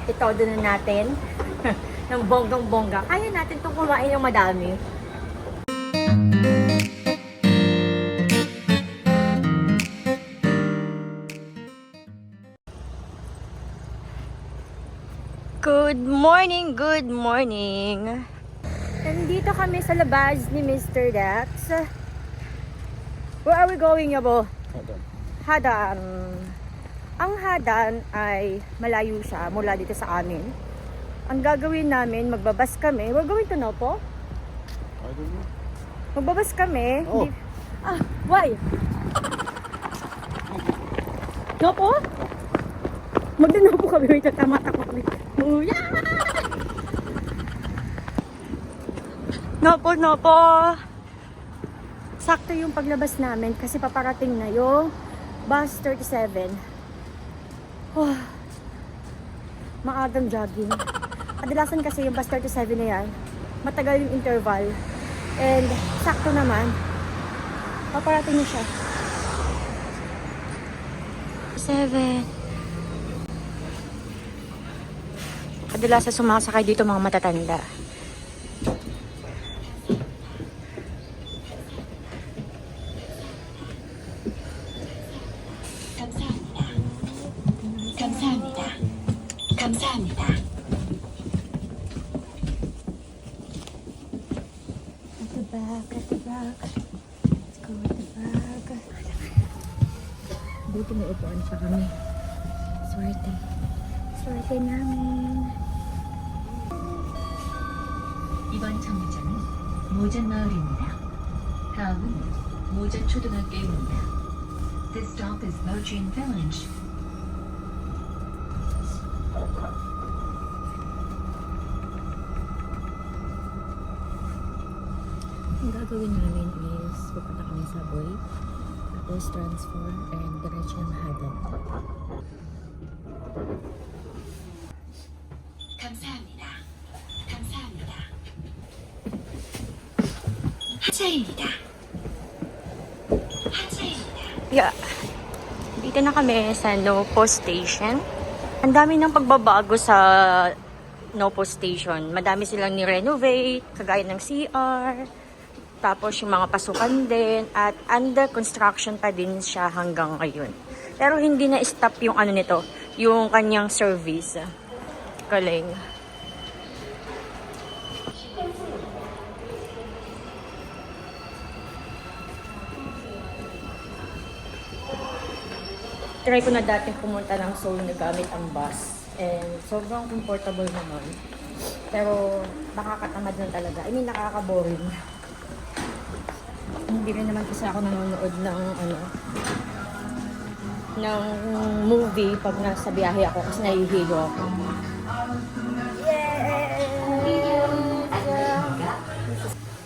itodo na natin ng bonggang-bongga. Kaya natin itong kumain ng madami. Good morning, good morning. Nandito kami sa labas ni Mr. Dax. Where are we going, Yabo? Hadan. Ang Hadan ay malayo siya mula dito sa amin. Ang gagawin namin, magbabas kami. We're going to Nopo? I don't know. Magbabas kami. Oh. Why? Nopo? Magdanopo kami. Wait, tama-tama kami. Uya! Nopo. Sakto yung paglabas namin kasi paparating na yung bus 37. Oh, maagang jogging. Kadalasan kasi yung bus 37 na yan, matagal yung interval. And sakto naman, paparating na siya. 7. Kadalasan sumasakay dito mga matatanda. 감사합니다. At the back. Let's go at the back. Dito may upuan pa kami. Swerte namin. 이번 정류장은 모전마을입니다. 다음은 모전초등학교입니다. This stop is Mojin Village. Ang gagawin namin is pupunta kami sa Boy, tapos transfer and diretso ng Hadan. 감사합니다. 하차입니다. Yeah. Dito na kami sa Nopo Station. Ang dami ng pagbabago sa Nopo Station. Madami silang ni-renovate, kagaya ng CR. Tapos yung mga pasukan din. At under construction pa din siya hanggang ngayon. Pero hindi na stop yung ano nito, yung kanyang service. Galing. Try ko na dati pumunta ng Seoul na gamit ang bus. And sobrang comfortable naman. Pero nakakatamad lang talaga. I mean, nakaka-boring. Hindi rin naman kasi ako nanonood ng ng movie pag nasa biyahe ako kasi nahihilo ako.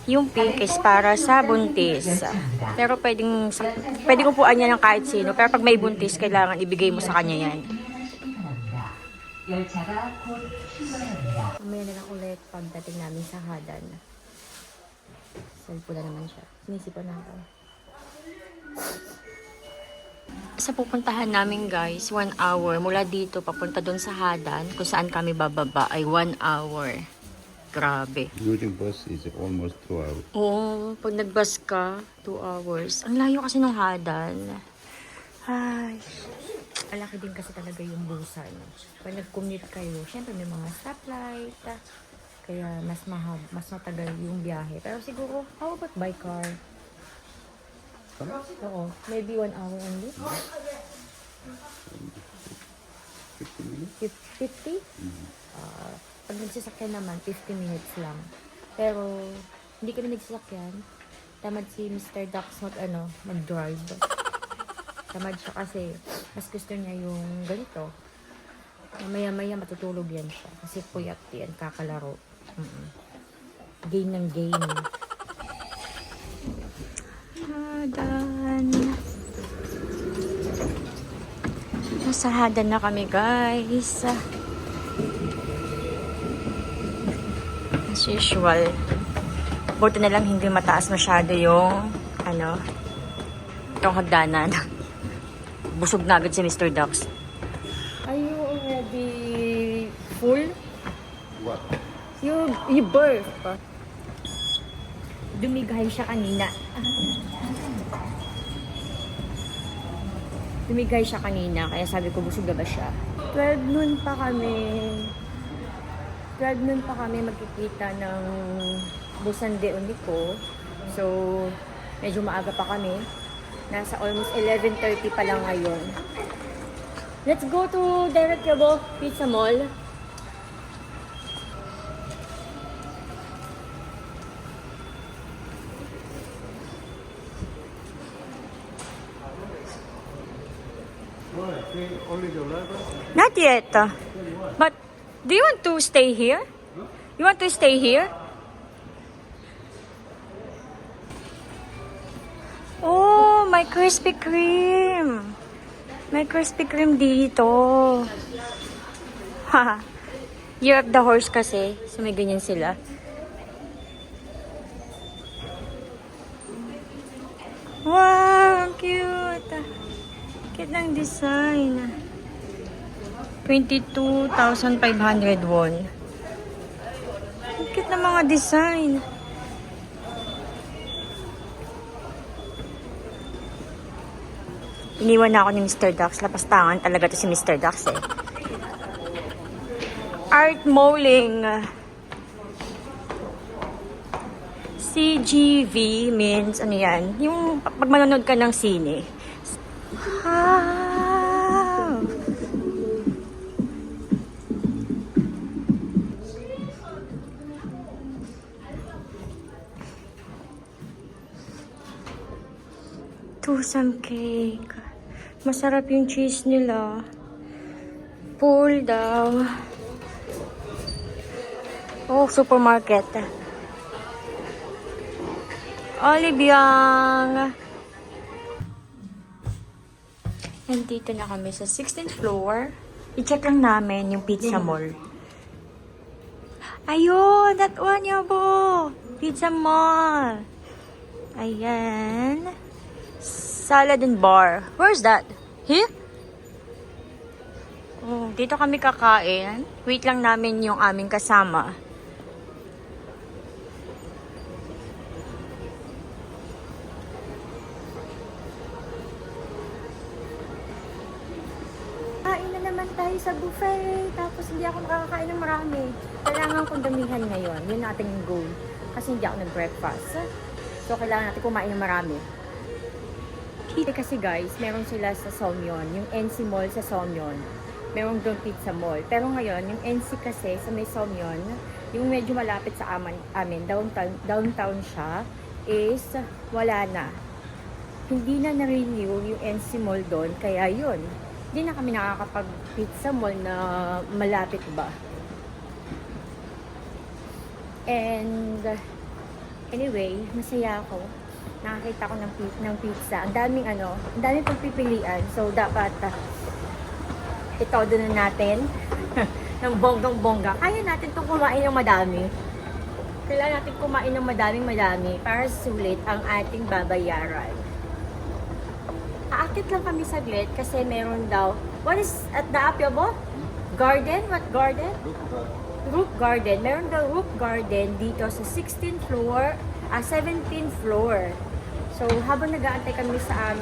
Yung pink is para sa buntis. Pero pwedeng upuan niya ng kahit sino. Pero pag may buntis, kailangan ibigay mo sa kanya yan. Mamaya na lang ulit pagdating namin sa Hadan. Cellphone na naman siya. Sinisipan na ako. Sa pupuntahan namin guys, 1 hour. Mula dito papunta doon sa Hadan, kung saan kami bababa, ay 1 hour. Grabe. Using bus is almost 2 hours. Oo, pag nag-bus ka, 2 hours. Ang layo kasi nung Hadan. Ay, malaki din kasi talaga yung busan. Pag nag-commute kayo, syempre may mga stoplight. Kaya mas matagal yung biyahe. Pero siguro, how about by car? Oo, maybe 1 hour only. 50 minutes? 50? Pag nagsasakyan naman, 50 minutes lang. Pero, hindi kami nagsasakyan. Tamad si Mr. Dax mag-drive. Tamad siya kasi mas gusto niya yung ganito. Maya-maya matutulog yan siya. Kasi puyat yan, kakalaro. Gain ng gain. Hadan. Nasa Hadan na kami, guys. As usual. Buti na lang hindi mataas masyado yung itong hagdanan. Busog na agad si Mr. Dax. Are you already full. What? You birth. Dumigay siya kanina. Dumigay siya kanina, kaya sabi ko busog na ba siya. 12 noon pa kami magkikita ng Busan de Unico. So, medyo maaga pa kami. Nasa almost 11:30 pa lang ngayon. Let's go to Direct Yabo Pizza Mall. Only the 11? Not yet. But, do you want to stay here? You want to stay here? Oh, may Krispy Kreme. May Krispy Kreme dito. Haha. Year of the Horse kasi. So, may ganyan sila. Wow, ang cute. Cute ng design. 22,500 won. Ang cute ng mga design. Iniwan na ako ni Mr. Dax. Lapastangan talaga to si Mr. Dax eh. Art Mowling. CGV means, ano yan? Yung pag manonood ka ng sine. Wow! Tusam cake. Masarap yung cheese nila. Full daw. Oh, supermarket. Olibyang. Nandito na kami sa 16th floor. I-check lang namin yung Pizza Mall. Ayun! That one, yabo! Pizza Mall. Ayan. Salad and bar. Where's that? Here? Oh, dito kami kakain. Wait lang namin yung aming kasama. Kain na naman tayo sa buffet. Tapos hindi ako makakakain ng marami. Kailangan kong damihan ngayon. Yun ang ating goal. Kasi hindi ako nag-breakfast. So, kailangan natin kumain ng marami. Kasi guys, meron sila sa Somyeon. Yung NC Mall sa Somyeon. Meron doon Pizza Mall. Pero ngayon, yung NC kasi sa may Somyeon, yung medyo malapit sa amin, downtown siya, is wala na. Hindi na na-renew yung NC Mall doon. Kaya yun. Hindi na kami nakakapag-pizza mall na malapit ba. And anyway, masaya ako. Nakakita ko ng pizza. Ang daming pagpipilian. So dapat ito na natin ng bonggang-bongga. Kaya natin itong kumain ng madami. Kailangan natin kumain ng madami para sulit ang ating babayaran. Aakit lang kami saglit kasi meron daw. What is at the Apyabo? Garden? What garden? Roof Garden. Meron daw Roof Garden dito sa 16th floor, 17th floor. So, habang nag-aantay kami sa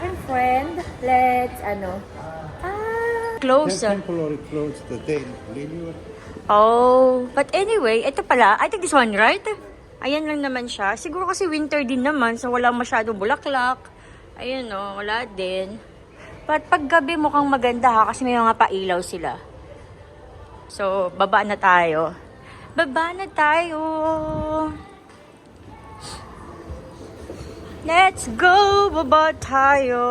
aking friend, let's, close. Temporary closed the day. Oh, but anyway, ito pala, I think this one, right? Ayan lang naman siya. Siguro kasi winter din naman, so wala masyadong bulaklak. Ayun o, wala din. But pag gabi mukhang maganda ha, kasi may mga pailaw sila. So, baba na tayo. Baba na tayo! Let's go! Baba tayo!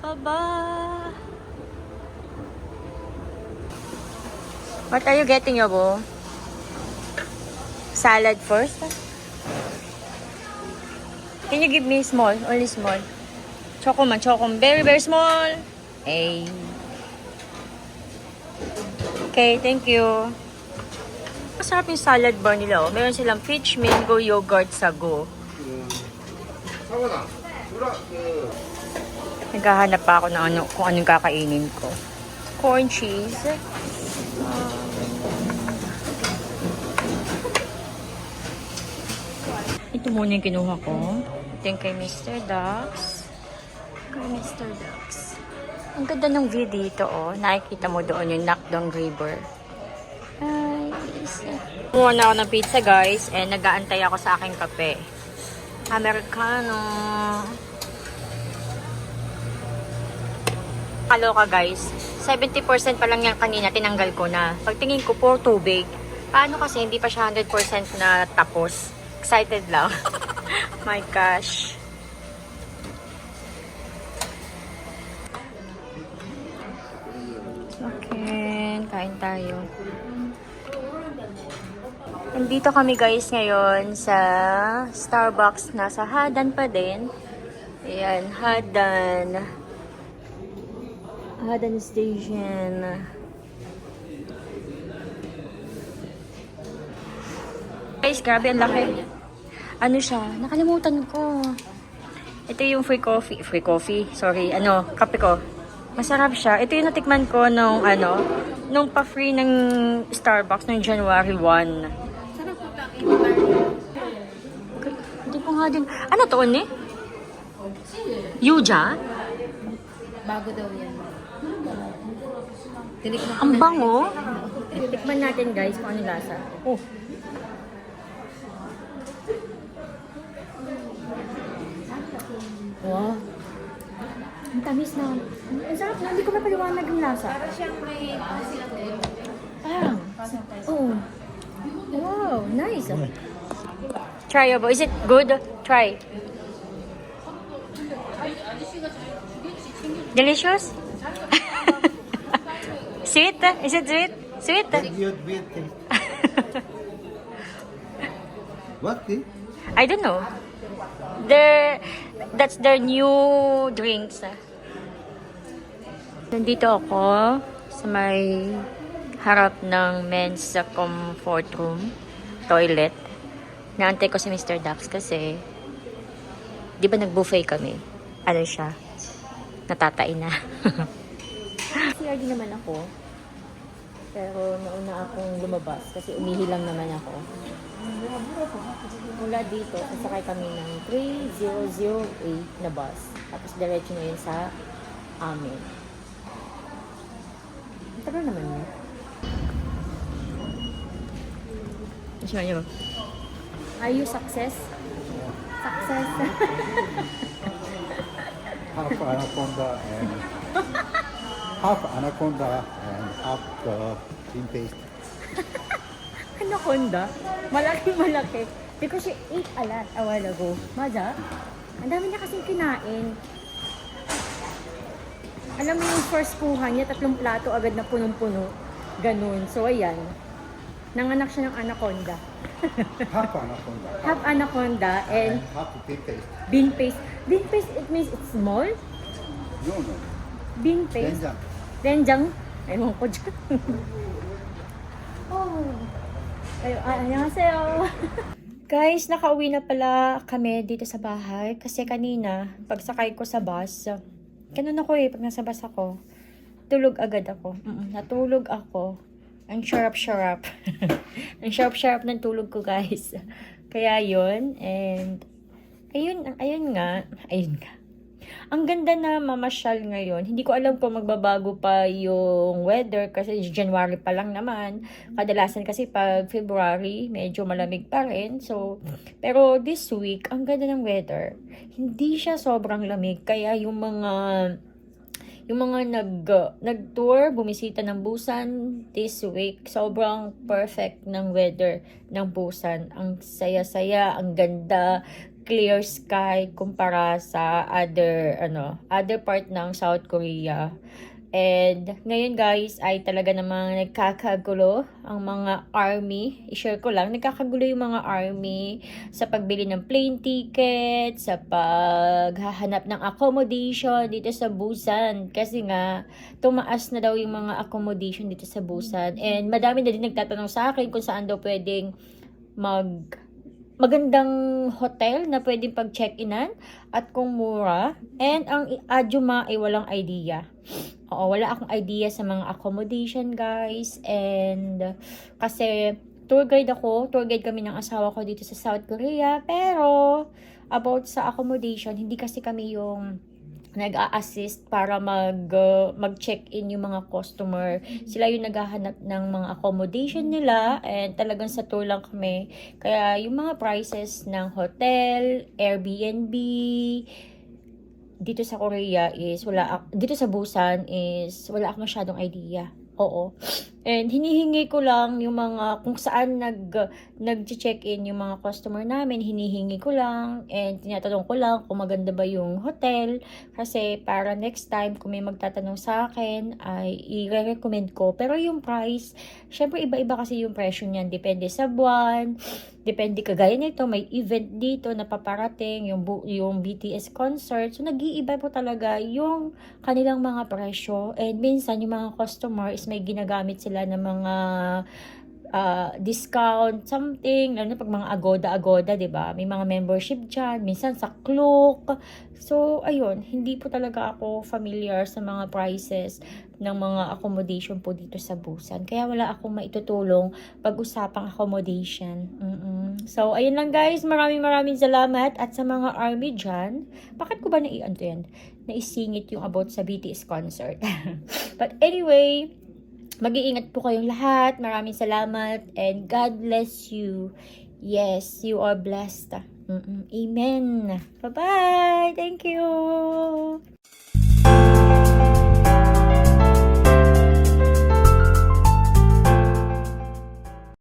Baba! What are you getting, Yabo? Salad first? Can you give me small? Only small. Chocoman, very, very small. Hey. Okay, thank you. Masarap yung salad bar nila. Oh. Meron silang peach mango yogurt sago. Naghahanap pa ako ng kung anong kakainin ko. corn cheese. Ito muna yung kinuha ko. Ito yung kay Mr. Ducks. Kay Mr. Ducks. Ang ganda ng view dito, oh. Nakikita mo doon yung Nakdong River. Ay, isa. Kumuha na ako ng pizza, guys. And nag-aantay ako sa aking kape. Americano. Kaloka, guys. 70% pa lang yan kanina. Tinanggal ko na. Pagtingin ko, puro tubig. Paano kasi hindi pa siya 100% na tapos? Excited lang. My gosh. Okay, kain tayo. Nandito kami guys ngayon sa Starbucks. Nasa Hadan pa din. Ayan, Hadan. Hadan Station. Guys, grabe ang laki. Ano siya? Nakalimutan ko. Ito yung free coffee. Free coffee? Sorry. Kape ko. Masarap siya. Ito yung natikman ko nung nung pa-free ng Starbucks nung January 1. Sarap po lang Hindi ko nga din. Ano to, ni? Yuja? bago daw yan. Tinikman ko Ang na. bango. Tikman natin guys kung ano lasa. Oh. Wow. Ang tamis na. Ang sarap na. Hindi ko mapaliwanag yung lasa. Para siyang may Parang. Oh. Wow. Nice. Tryable. Is it good? Try. Delicious? Sweet? Is it sweet? Sweet? You'd be taste. What? Eh? I don't know. That's their new drinks. Nandito ako sa may harap ng men's comfort room, toilet. Naantay ko si Mr. Daps kasi di ba nag-buffet kami? Ano siya? Natatain na. CRD naman ako. Pero nauna akong lumabas kasi umihi lang naman ako. Mula dito, sasakay kami ng 3008 na bus. Tapos diretso na yun sa amin. Ang tagal naman yun. Siya nyo. Are you success? Success. Half anaconda and half anaconda and half bean paste. Anaconda? Malaki. Because she ate a lot a while ago. Maja, ang dami niya kasing kinain. Alam mo yung first kuha niya, 3 plato agad na punong-puno. Ganun. So, ayan. Nanganak siya ng anaconda. Half anaconda. Half anaconda and And half bean paste. bean paste. Bean paste, it means it's small? No. Bean paste? Denjang. Renjang? Ewan ko dyan. Oh. Annyeonghaseyo. Guys, nakauwi na pala kami dito sa bahay kasi kanina, pagsakay ko sa bus, ganun ako pag nasa bus ako, tulog agad ako. Natulog ako. Ang sharp. Ang sharp ng tulog ko, guys. Kaya yun, and ayun nga. Ang ganda na mamasyal ngayon. Hindi ko alam kung magbabago pa yung weather kasi January pa lang naman. Kadalasan kasi pag February, medyo malamig pa rin. So, pero this week, ang ganda ng weather. Hindi siya sobrang lamig. Kaya yung mga nag-tour, bumisita ng Busan this week, sobrang perfect ng weather ng Busan. Ang saya-saya, ang ganda, clear sky kumpara sa other part ng South Korea. And ngayon guys ay talaga namang nagkakagulo ang mga army. I-share ko lang, nagkakagulo yung mga army sa pagbili ng plane ticket, sa paghahanap ng accommodation dito sa Busan. Kasi nga, tumaas na daw yung mga accommodation dito sa Busan. And madami na din nagtatanong sa akin kung saan daw pwedeng magandang hotel na pwedeng pag-check-inan at kung mura. And ang Ajuma ay walang idea. Oo, wala akong idea sa mga accommodation, guys. And kasi tour guide kami ng asawa ko dito sa South Korea. Pero about sa accommodation, hindi kasi kami yung nag-a-assist para mag-check-in yung mga customer. Sila yung naghahanap ng mga accommodation nila and talagang sa tour lang kami. Kaya yung mga prices ng hotel, Airbnb, dito sa Korea is dito sa Busan is wala akong masyadong idea. Oo. And hinihingi ko lang yung mga kung saan nag-check-in yung mga customer namin, hinihingi ko lang and tinatanong ko lang kung maganda ba yung hotel kasi para next time kung may magtatanong sa akin ay i-recommend ko. Pero yung price, syempre iba-iba kasi yung presyo niyan, depende sa buwan. Depende kagaya nito, may event dito na paparating, yung BTS concert. So, nag-iiba po talaga yung kanilang mga presyo. And minsan, yung mga customer is may ginagamit sila ng mga discount, something, lalo na pag mga Agoda, diba? May mga membership dyan, minsan sa Klook. So, ayun, hindi po talaga ako familiar sa mga prices ng mga accommodation po dito sa Busan. Kaya wala akong maitutulong pag-usapang accommodation. So, ayun lang guys, maraming salamat. At sa mga army dyan, bakit ko ba naisingit yung about sa BTS concert? But anyway, mag-iingat po kayong lahat. Maraming salamat and God bless you. Yes, you are blessed. Amen. Bye-bye. Thank you.